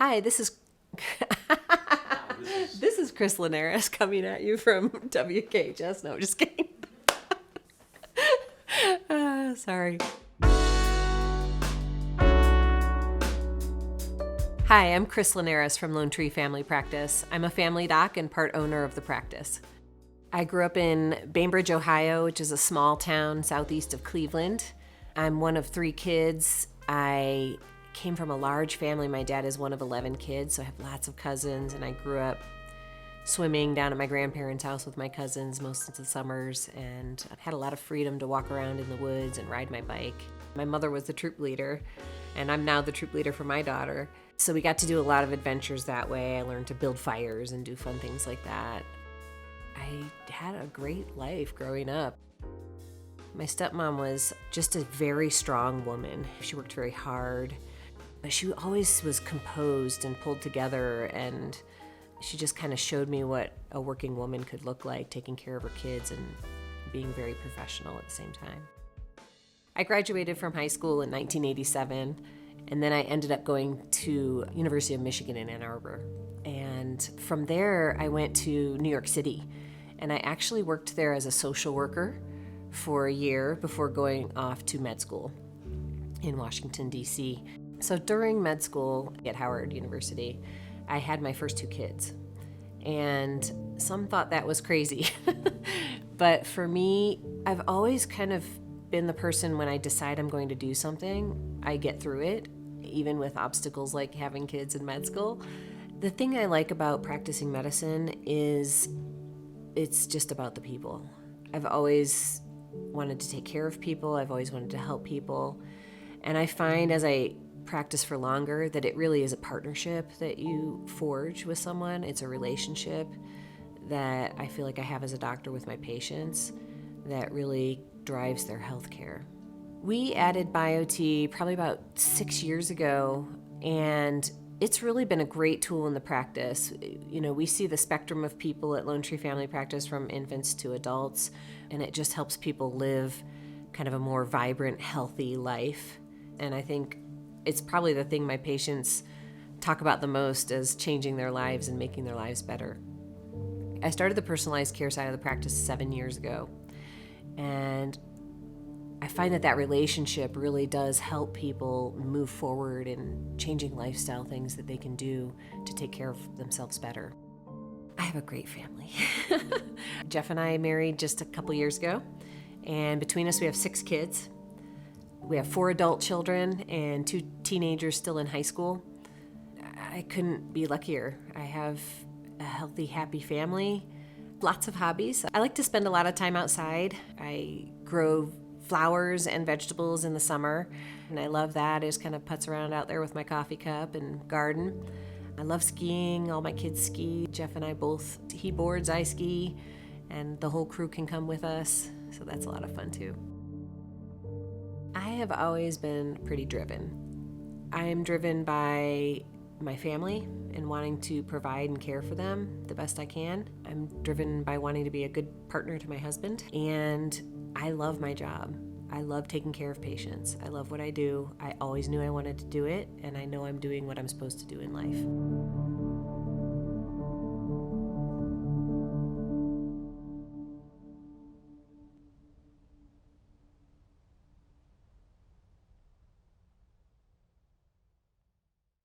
Hi, this is this is Chris Linares coming at you from WKHS. No, just kidding. Sorry. Hi, I'm Chris Linares from Lone Tree Family Practice. I'm a family doc and part owner of the practice. I grew up in Bainbridge, Ohio, which is a small town southeast of Cleveland. I'm one of 3 kids. I came from a large family. My dad is one of 11 kids, so I have lots of cousins, and I grew up swimming down at my grandparents' house with my cousins most of the summers, and I had a lot of freedom to walk around in the woods and ride my bike. My mother was the troop leader, and I'm now the troop leader for my daughter. So we got to do a lot of adventures that way. I learned to build fires and do fun things like that. I had a great life growing up. My stepmom was just a very strong woman. She worked very hard, but she always was composed and pulled together, and she just kind of showed me what a working woman could look like, taking care of her kids and being very professional at the same time. I graduated from high school in 1987, and then I ended up going to University of Michigan in Ann Arbor. And from there, I went to New York City, and I actually worked there as a social worker for a year before going off to med school in Washington, D.C. So during med school at Howard University, I had my first 2 kids. And some thought that was crazy. But for me, I've always kind of been the person when I decide I'm going to do something, I get through it, even with obstacles like having kids in med school. The thing I like about practicing medicine is it's just about the people. I've always wanted to take care of people. I've always wanted to help people. And I find as I practice for longer that it really is a partnership that you forge with someone. It's a relationship that I feel like I have as a doctor with my patients that really drives their health care. We added BioT probably about 6 years ago, and it's really been a great tool in the practice. You know, we see the spectrum of people at Lone Tree Family Practice from infants to adults, and it just helps people live kind of a more vibrant, healthy life. And I think it's probably the thing my patients talk about the most as changing their lives and making their lives better. I started the personalized care side of the practice 7 years ago, and I find that relationship really does help people move forward in changing lifestyle things that they can do to take care of themselves better. I have a great family. Jeff and I married just a couple years ago, and between us we have 6 kids. We have 4 adult children and 2 teenagers still in high school. I couldn't be luckier. I have a healthy, happy family, lots of hobbies. I like to spend a lot of time outside. I grow flowers and vegetables in the summer, and I love that. I just kind of putz around out there with my coffee cup and garden. I love skiing. All my kids ski. Jeff and I both, he boards, I ski, and the whole crew can come with us, so that's a lot of fun too. I have always been pretty driven. I'm driven by my family and wanting to provide and care for them the best I can. I'm driven by wanting to be a good partner to my husband, and I love my job. I love taking care of patients. I love what I do. I always knew I wanted to do it, and I know I'm doing what I'm supposed to do in life.